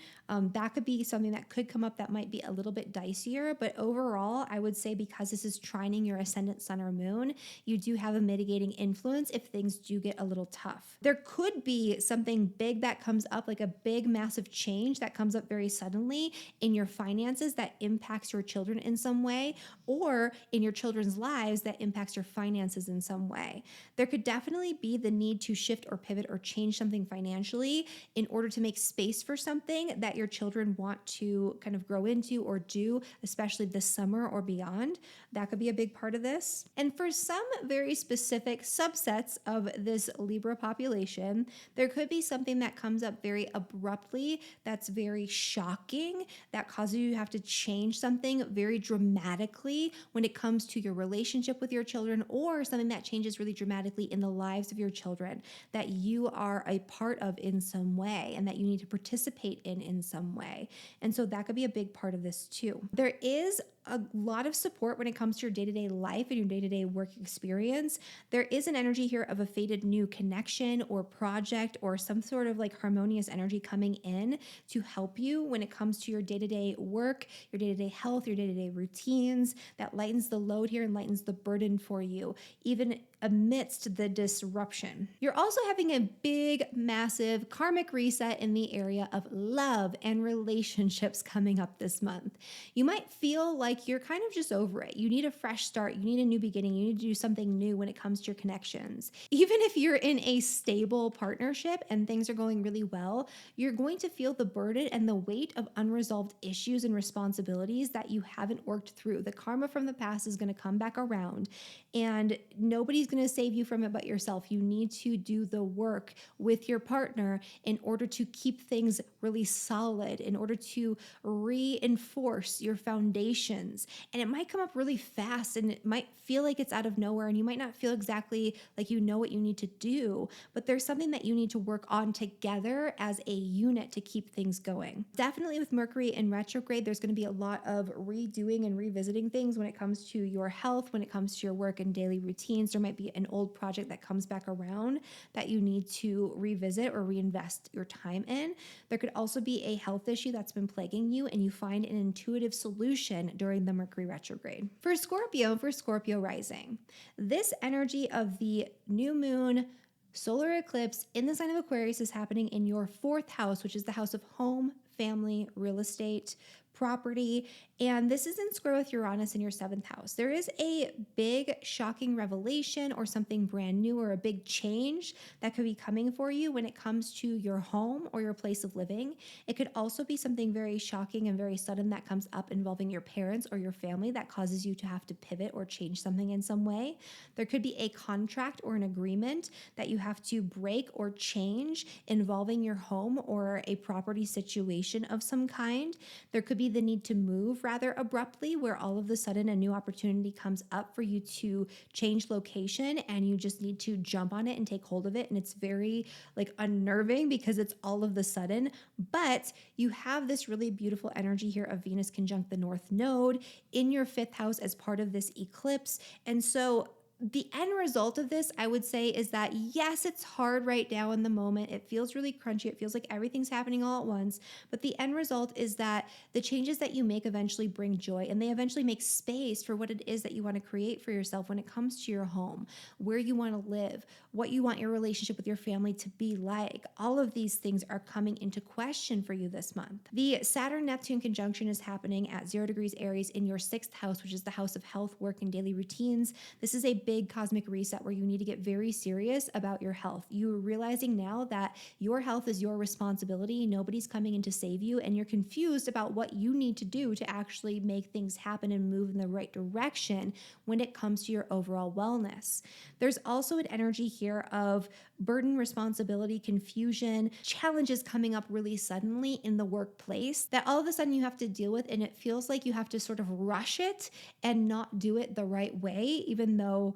That could be something that could come up that might be a little bit dicier. But overall, I would say because this is trining your ascendant sun or moon, you do have a mitigating influence if things do get a little tough. There could be something big that comes up, like a big, massive change that comes up very suddenly in your finances that impacts your children in some way, or in your children's lives that impacts your finances in some way. There could definitely be the need to shift or pivot or change something financially in order to make space for something that your children want to kind of grow into or do, especially this summer or beyond. That could be a big part of this. And for some very specific subsets of this Libra population, there could be something that comes up very abruptly, that's very shocking, that causes you to have to change something very dramatically when it comes to your relationship with your children, or something that changes really dramatically in the lives of your children that you are a part of in some way and that you need to participate in some way. And so that could be a big part of this too. There is a lot of support when it comes to your day-to-day life and your day-to-day work experience. There is an energy here of a faded new connection or project or some sort of like harmonious energy coming in to help you when it comes to your day-to-day work, your day-to-day health, your day-to-day routines, that lightens the load here and lightens the burden for you, even amidst the disruption. You're also having a big, massive karmic reset in the area of love and relationships coming up this month. You might feel like you're kind of just over it. You need a fresh start. You need a new beginning. You need to do something new when it comes to your connections. Even if you're in a stable partnership and things are going really well, you're going to feel the burden and the weight of unresolved issues and responsibilities that you haven't worked through. The karma from the past is going to come back around, and nobody's going to save you from it but yourself. You need to do the work with your partner in order to keep things really solid, in order to reinforce your foundations. And it might come up really fast and it might feel like it's out of nowhere, and you might not feel exactly like you know what you need to do, but there's something that you need to work on together as a unit to keep things going. Definitely with Mercury in retrograde, there's going to be a lot of redoing and revisiting things when it comes to your health, when it comes to your work and daily routines. There might be an old project that comes back around that you need to revisit or reinvest your time in. There could also be a health issue that's been plaguing you, and you find an intuitive solution during the Mercury retrograde. For Scorpio rising, this energy of the new moon solar eclipse in the sign of Aquarius is happening in your fourth house, which is the house of home, family, real estate, property. And this is in square with Uranus in your 7th house. There is a big shocking revelation or something brand new or a big change that could be coming for you when it comes to your home or your place of living. It could also be something very shocking and very sudden that comes up involving your parents or your family that causes you to have to pivot or change something in some way. There could be a contract or an agreement that you have to break or change involving your home or a property situation of some kind. There could be the need to move rather abruptly, where all of a sudden a new opportunity comes up for you to change location and you just need to jump on it and take hold of it. And it's very like unnerving because it's all of the sudden, but you have this really beautiful energy here of Venus conjunct the North Node in your 5th house as part of this eclipse. And so the end result of this, I would say, is that yes, it's hard right now in the moment. It feels really crunchy. It feels like everything's happening all at once. But the end result is that the changes that you make eventually bring joy, and they eventually make space for what it is that you want to create for yourself when it comes to your home, where you want to live, what you want your relationship with your family to be like. All of these things are coming into question for you this month. The Saturn-Neptune conjunction is happening at 0 degrees Aries in your 6th house, which is the house of health, work, and daily routines. This is a big cosmic reset where you need to get very serious about your health. You're realizing now that your health is your responsibility. Nobody's coming in to save you, and you're confused about what you need to do to actually make things happen and move in the right direction when it comes to your overall wellness. There's also an energy here of burden, responsibility, confusion, challenges coming up really suddenly in the workplace that all of a sudden you have to deal with, and it feels like you have to sort of rush it and not do it the right way, even though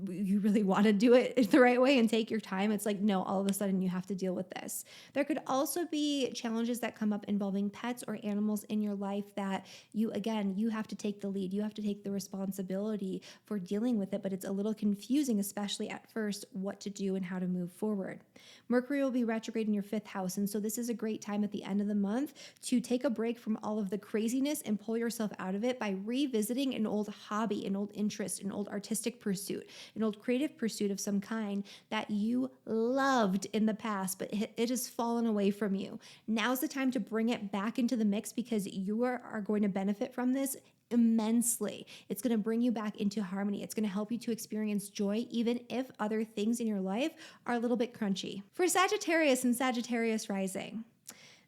you really want to do it the right way and take your time. It's like, no, all of a sudden you have to deal with this. There could also be challenges that come up involving pets or animals in your life that you have to take the lead. You have to take the responsibility for dealing with it, but it's a little confusing, especially at first, what to do and how to move forward. Mercury will be retrograde in your 5th house. And so this is a great time at the end of the month to take a break from all of the craziness and pull yourself out of it by revisiting an old hobby, an old interest, an old artistic pursuit, an old creative pursuit of some kind that you loved in the past, but it has fallen away from you. Now's the time to bring it back into the mix because you are going to benefit from this immensely. It's going to bring you back into harmony. It's going to help you to experience joy, even if other things in your life are a little bit crunchy. For Sagittarius and Sagittarius rising,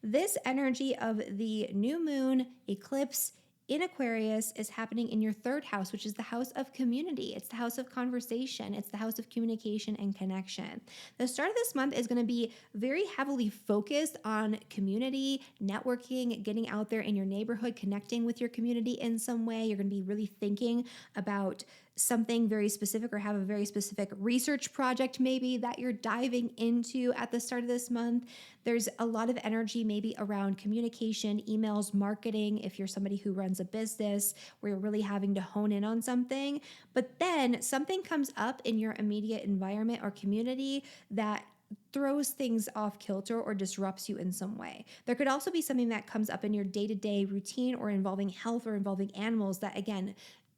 this energy of the new moon eclipse in Aquarius is happening in your 3rd house, which is the house of community. It's the house of conversation. It's the house of communication and connection. The start of this month is going to be very heavily focused on community, networking, getting out there in your neighborhood, connecting with your community in some way. You're going to be really thinking about something very specific or have a very specific research project maybe that you're diving into at the start of this month. There's a lot of energy maybe around communication, emails, marketing, if you're somebody who runs a business where you're really having to hone in on something. But then something comes up in your immediate environment or community that throws things off kilter or disrupts you in some way. There could also be something that comes up in your day-to-day routine or involving health or involving animals that, again,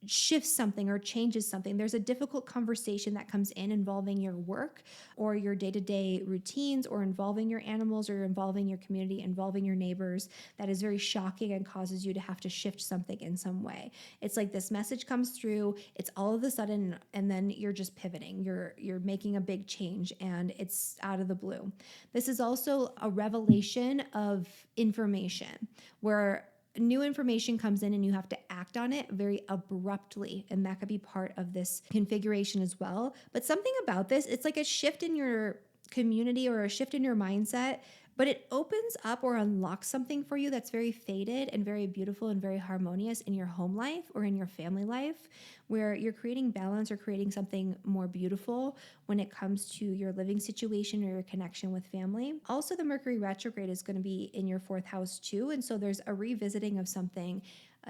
shifts something or changes something. There's a difficult conversation that comes in involving your work or your day-to-day routines or involving your animals or involving your community, involving your neighbors that is very shocking and causes you to have to shift something in some way. It's like this message comes through, it's all of a sudden, and then you're just pivoting. You're making a big change and it's out of the blue. This is also a revelation of information where new information comes in and you have to act on it very abruptly. And that could be part of this configuration as well. But something about this, it's like a shift in your community or a shift in your mindset, but it opens up or unlocks something for you that's very faded and very beautiful and very harmonious in your home life or in your family life, where you're creating balance or creating something more beautiful when it comes to your living situation or your connection with family. Also, the Mercury retrograde is going to be in your 4th house too. And so there's a revisiting of something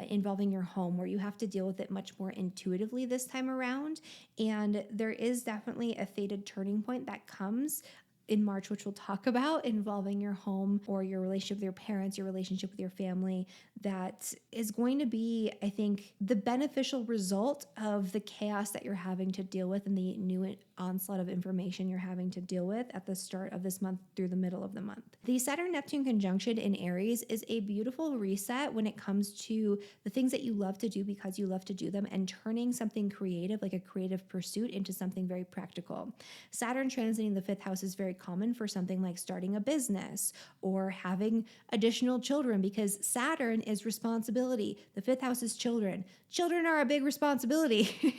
involving your home where you have to deal with it much more intuitively this time around. And there is definitely a fated turning point that comes in March, which we'll talk about, involving your home or your relationship with your parents, your relationship with your family, that is going to be, I think, the beneficial result of the chaos that you're having to deal with and the new onslaught of information you're having to deal with at the start of this month through the middle of the month. The Saturn-Neptune conjunction in Aries is a beautiful reset when it comes to the things that you love to do because you love to do them, and turning something creative, like a creative pursuit, into something very practical. Saturn transiting the 5th house is very common for something like starting a business or having additional children, because Saturn is responsibility. The 5th house is children. Children are a big responsibility.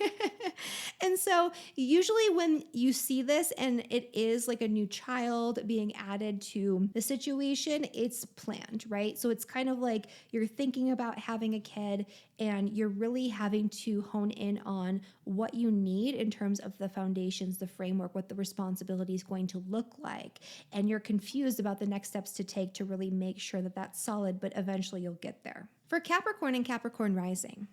And so usually when you see this and it is like a new child being added to the situation, it's planned, right? So it's kind of like you're thinking about having a kid and you're really having to hone in on what you need in terms of the foundations, the framework, what the responsibility is going to look like. And you're confused about the next steps to take to really make sure that that's solid, but eventually you'll get there. For Capricorn and Capricorn rising.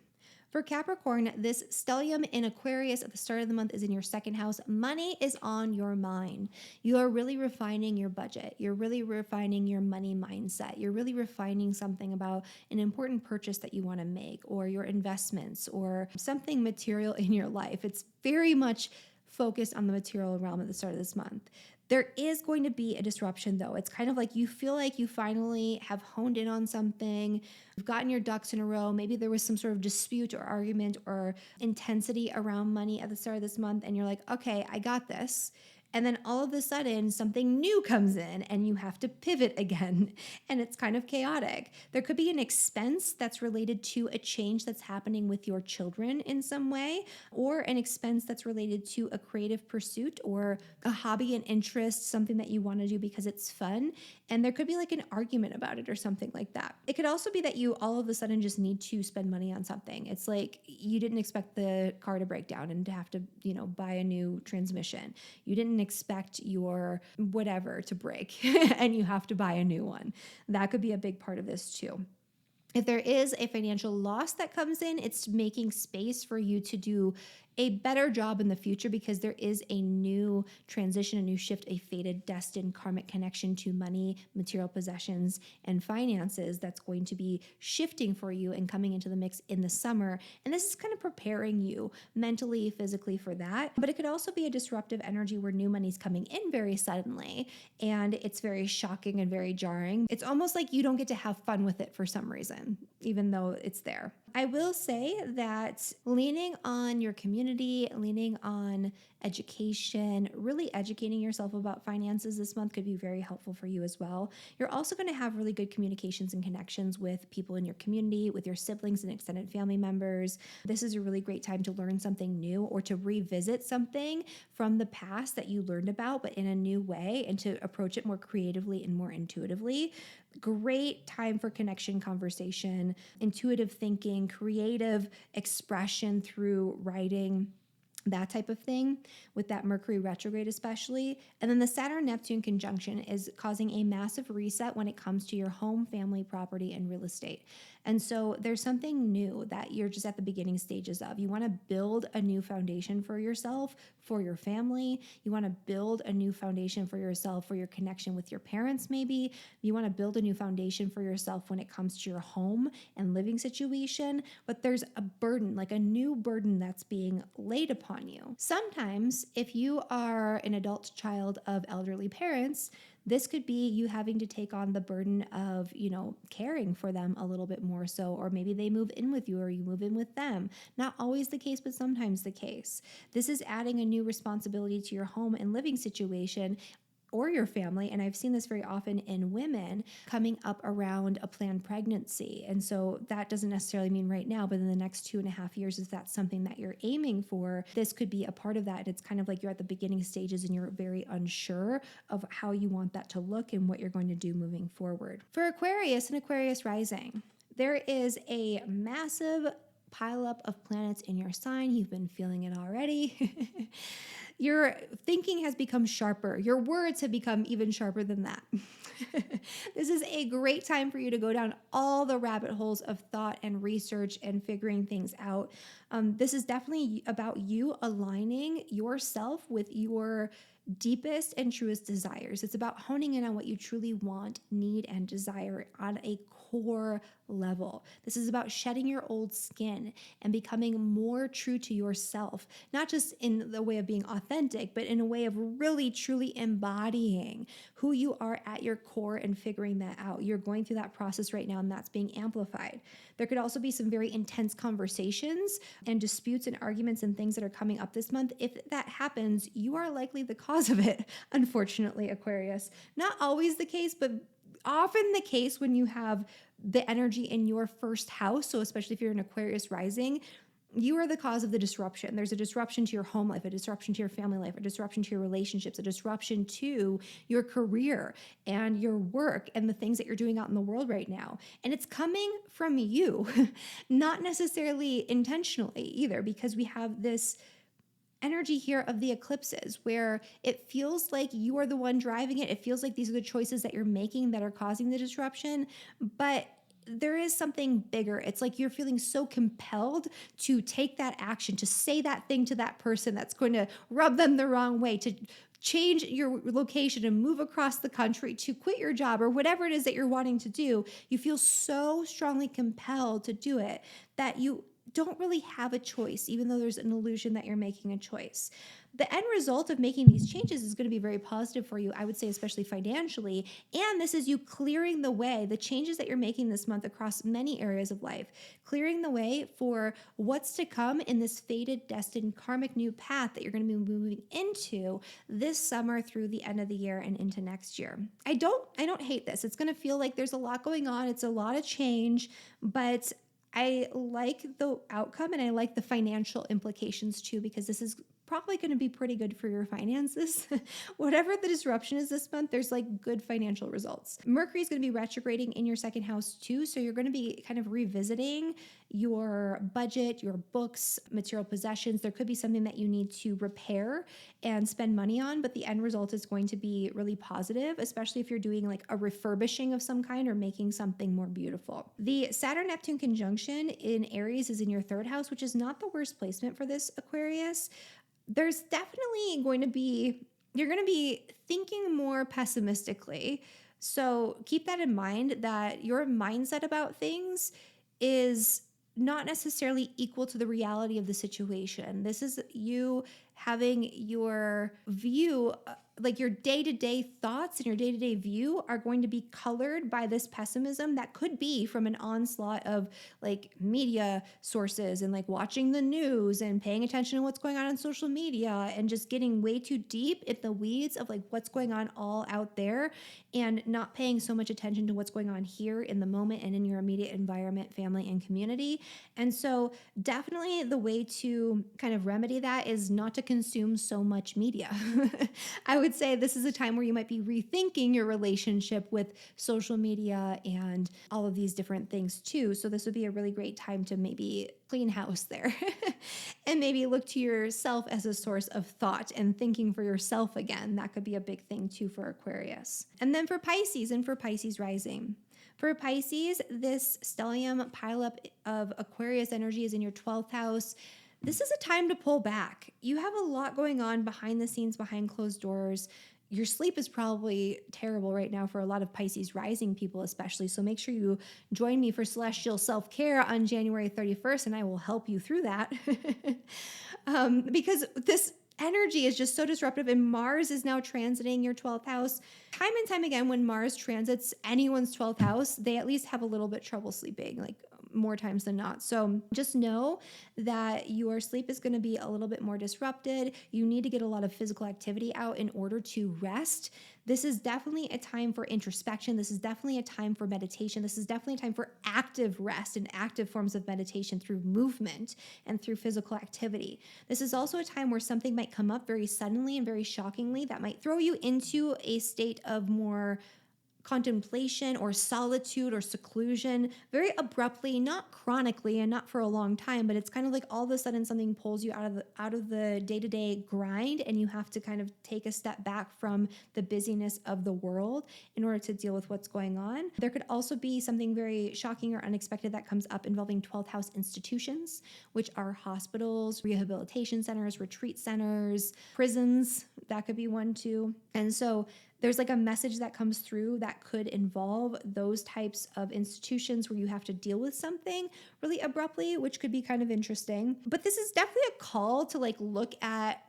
For Capricorn, this stellium in Aquarius at the start of the month is in your 2nd house. Money is on your mind. You are really refining your budget. You're really refining your money mindset. You're really refining something about an important purchase that you want to make, or your investments, or something material in your life. It's very much focused on the material realm at the start of this month. There is going to be a disruption, though. It's kind of like you feel like you finally have honed in on something. You've gotten your ducks in a row. Maybe there was some sort of dispute or argument or intensity around money at the start of this month, and you're like, okay, I got this. And then all of a sudden, something new comes in and you have to pivot again. And it's kind of chaotic. There could be an expense that's related to a change that's happening with your children in some way, or an expense that's related to a creative pursuit or a hobby and interest, something that you want to do because it's fun. And there could be like an argument about it or something like that. It could also be that you all of a sudden just need to spend money on something. It's like you didn't expect the car to break down and to have to, buy a new transmission. You didn't expect your whatever to break and you have to buy a new one. That could be a big part of this too. If there is a financial loss that comes in, it's making space for you to do a better job in the future, because there is a new transition, a new shift, a fated, destined karmic connection to money, material possessions, and finances that's going to be shifting for you and coming into the mix in the summer. And this is kind of preparing you mentally, physically for that. But it could also be a disruptive energy where new money's coming in very suddenly, and it's very shocking and very jarring. It's almost like you don't get to have fun with it for some reason, even though it's there. I will say that leaning on your community, leaning on education, really educating yourself about finances this month could be very helpful for you as well. You're also going to have really good communications and connections with people in your community, with your siblings and extended family members. This is a really great time to learn something new or to revisit something from the past that you learned about, but in a new way, and to approach it more creatively and more intuitively. Great time for connection, conversation, intuitive thinking, creative expression through writing, that type of thing, with that Mercury retrograde especially. And then the Saturn-Neptune conjunction is causing a massive reset when it comes to your home, family, property, and real estate. And so there's something new that you're just at the beginning stages of. You want to build a new foundation for yourself, for your family. You want to build a new foundation for yourself, for your connection with your parents maybe. You want to build a new foundation for yourself when it comes to your home and living situation. But there's a burden, like a new burden that's being laid upon you. Sometimes if you are an adult child of elderly parents, this could be you having to take on the burden of, caring for them a little bit more so, or maybe they move in with you or you move in with them. Not always the case, but sometimes the case. This is adding a new responsibility to your home and living situation, or your family. And I've seen this very often in women coming up around a planned pregnancy. And so that doesn't necessarily mean right now, but in the next 2.5 years, if that's something that you're aiming for, this could be a part of that. And it's kind of like you're at the beginning stages and you're very unsure of how you want that to look and what you're going to do moving forward. For Aquarius and Aquarius rising, there is a massive pileup of planets in your sign. You've been feeling it already. Your thinking has become sharper. Your words have become even sharper than that. This is a great time for you to go down all the rabbit holes of thought and research and figuring things out. This is definitely about you aligning yourself with your deepest and truest desires. It's about honing in on what you truly want, need, and desire on a core level. This is about shedding your old skin and becoming more true to yourself, not just in the way of being authentic, but in a way of really truly embodying who you are at your core and figuring that out. You're going through that process right now, and that's being amplified. There could also be some very intense conversations and disputes and arguments and things that are coming up this month. If that happens, you are likely the cause of it, unfortunately, Aquarius. Not always the case, but often the case when you have the energy in your first house. So especially if you're an Aquarius rising, you are the cause of the disruption. There's a disruption to your home life, a disruption to your family life, a disruption to your relationships, a disruption to your career and your work and the things that you're doing out in the world right now. And it's coming from you, not necessarily intentionally either, because we have this energy here of the eclipses where it feels like you are the one driving it. It feels like these are the choices that you're making that are causing the disruption, but there is something bigger. It's like you're feeling so compelled to take that action, to say that thing to that person that's going to rub them the wrong way, to change your location and move across the country, to quit your job or whatever it is that you're wanting to do. You feel so strongly compelled to do it that you don't really have a choice, even though there's an illusion that you're making a choice. The end result of making these changes is going to be very positive for you, I would say, especially financially. And this is you clearing the way, the changes that you're making this month across many areas of life, clearing the way for what's to come in this fated, destined, karmic new path that you're going to be moving into this summer through the end of the year and into next year. I don't hate this. It's going to feel like there's a lot going on. It's a lot of change, but I like the outcome and I like the financial implications too, because this is probably going to be pretty good for your finances. Whatever the disruption is this month, there's like good financial results. Mercury is going to be retrograding in your second house too. So you're going to be kind of revisiting your budget, your books, material possessions. There could be something that you need to repair and spend money on, but the end result is going to be really positive, especially if you're doing like a refurbishing of some kind or making something more beautiful. The Saturn-Neptune conjunction in Aries is in your third house, which is not the worst placement for this, Aquarius. There's definitely going to be, you're going to be thinking more pessimistically. So keep that in mind, that your mindset about things is not necessarily equal to the reality of the situation. This is you having your view, like your day-to-day thoughts and your day-to-day view are going to be colored by this pessimism that could be from an onslaught of like media sources and like watching the news and paying attention to what's going on social media and just getting way too deep in the weeds of like what's going on all out there and not paying so much attention to what's going on here in the moment and in your immediate environment, family, and community. And so definitely the way to kind of remedy that is not to consume so much media. I would say this is a time where you might be rethinking your relationship with social media and all of these different things too. So this would be a really great time to maybe clean house there and maybe look to yourself as a source of thought and thinking for yourself again. That could be a big thing too for Aquarius. And then for Pisces and for Pisces rising. For Pisces, this stellium pileup of Aquarius energy is in your 12th house. This is a time to pull back. You have a lot going on behind the scenes, behind closed doors. Your sleep is probably terrible right now for a lot of Pisces rising people especially. So make sure you join me for celestial self-care on January 31st, and I will help you through that. Because this energy is just so disruptive, and Mars is now transiting your 12th house. Time and time again, when Mars transits anyone's 12th house, they at least have a little bit trouble sleeping, like more times than not. So just know that your sleep is going to be a little bit more disrupted. You need to get a lot of physical activity out in order to rest. This is definitely a time for introspection. This is definitely a time for meditation. This is definitely a time for active rest and active forms of meditation through movement and through physical activity. This is also a time where something might come up very suddenly and very shockingly that might throw you into a state of more contemplation or solitude or seclusion very abruptly, not chronically and not for a long time, but it's kind of like all of a sudden something pulls you out of the day-to-day grind, and you have to kind of take a step back from the busyness of the world in order to deal with what's going on. There could also be something very shocking or unexpected that comes up involving 12th house institutions, which are hospitals, rehabilitation centers, retreat centers, prisons. That could be one too. And so there's like a message that comes through that could involve those types of institutions where you have to deal with something really abruptly, which could be kind of interesting. But this is definitely a call to like look at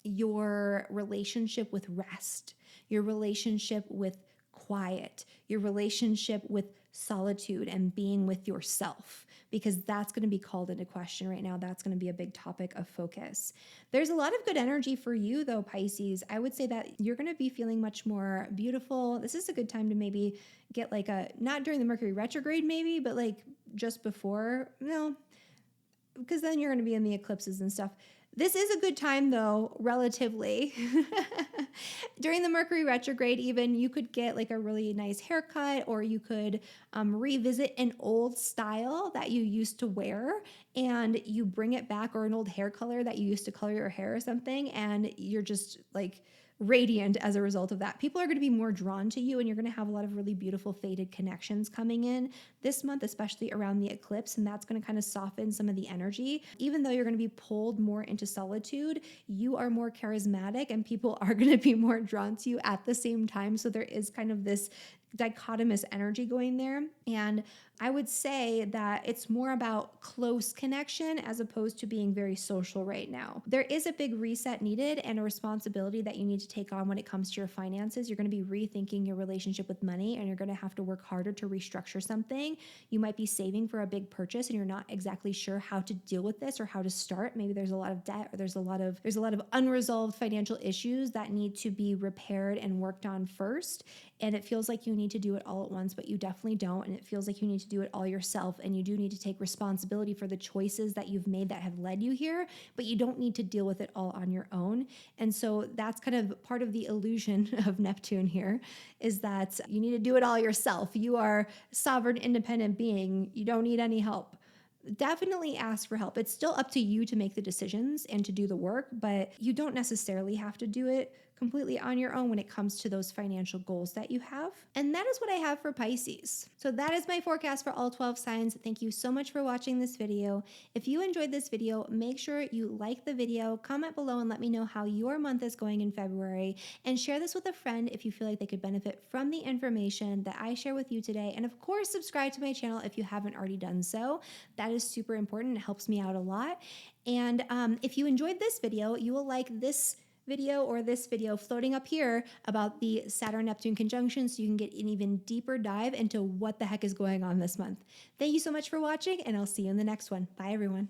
your relationship with rest, your relationship with quiet, your relationship with solitude and being with yourself, because that's going to be called into question right now. That's going to be a big topic of focus. There's a lot of good energy for you though, Pisces. I would say that you're going to be feeling much more beautiful. This is a good time to maybe get like not during the Mercury retrograde maybe, but like just before, no, because then you're going to be in the eclipses and stuff. This is a good time though, relatively. During the Mercury retrograde, even you could get like a really nice haircut, or you could revisit an old style that you used to wear and you bring it back, or an old hair color that you used to color your hair or something. And you're just like radiant as a result of that. People are going to be more drawn to you, and you're going to have a lot of really beautiful fated connections coming in this month, especially around the eclipse. And that's going to kind of soften some of the energy. Even though you're going to be pulled more into solitude, you are more charismatic and people are going to be more drawn to you at the same time. So there is kind of this dichotomous energy going there. And I would say that it's more about close connection as opposed to being very social right now. There is a big reset needed and a responsibility that you need to take on when it comes to your finances. You're going to be rethinking your relationship with money, and you're going to have to work harder to restructure something. You might be saving for a big purchase and you're not exactly sure how to deal with this or how to start. Maybe there's a lot of debt, or there's a lot of unresolved financial issues that need to be repaired and worked on first. And it feels like you need to do it all at once, but you definitely don't. And it feels like you need to do it all yourself. And you do need to take responsibility for the choices that you've made that have led you here, but you don't need to deal with it all on your own. And so that's kind of part of the illusion of Neptune here, is that you need to do it all yourself. You are a sovereign, independent being. You don't need any help. Definitely ask for help. It's still up to you to make the decisions and to do the work, but you don't necessarily have to do it completely on your own when it comes to those financial goals that you have. And that is what I have for Pisces. So that is my forecast for all 12 signs. Thank you so much for watching this video. If you enjoyed this video, make sure you like the video, comment below and let me know how your month is going in February, and share this with a friend if you feel like they could benefit from the information that I share with you today. And of course, subscribe to my channel if you haven't already done so. That is super important. It helps me out a lot. And if you enjoyed this video, you will like this video or this video floating up here about the Saturn-Neptune conjunction, so you can get an even deeper dive into what the heck is going on this month. Thank you so much for watching, and I'll see you in the next one. Bye, everyone.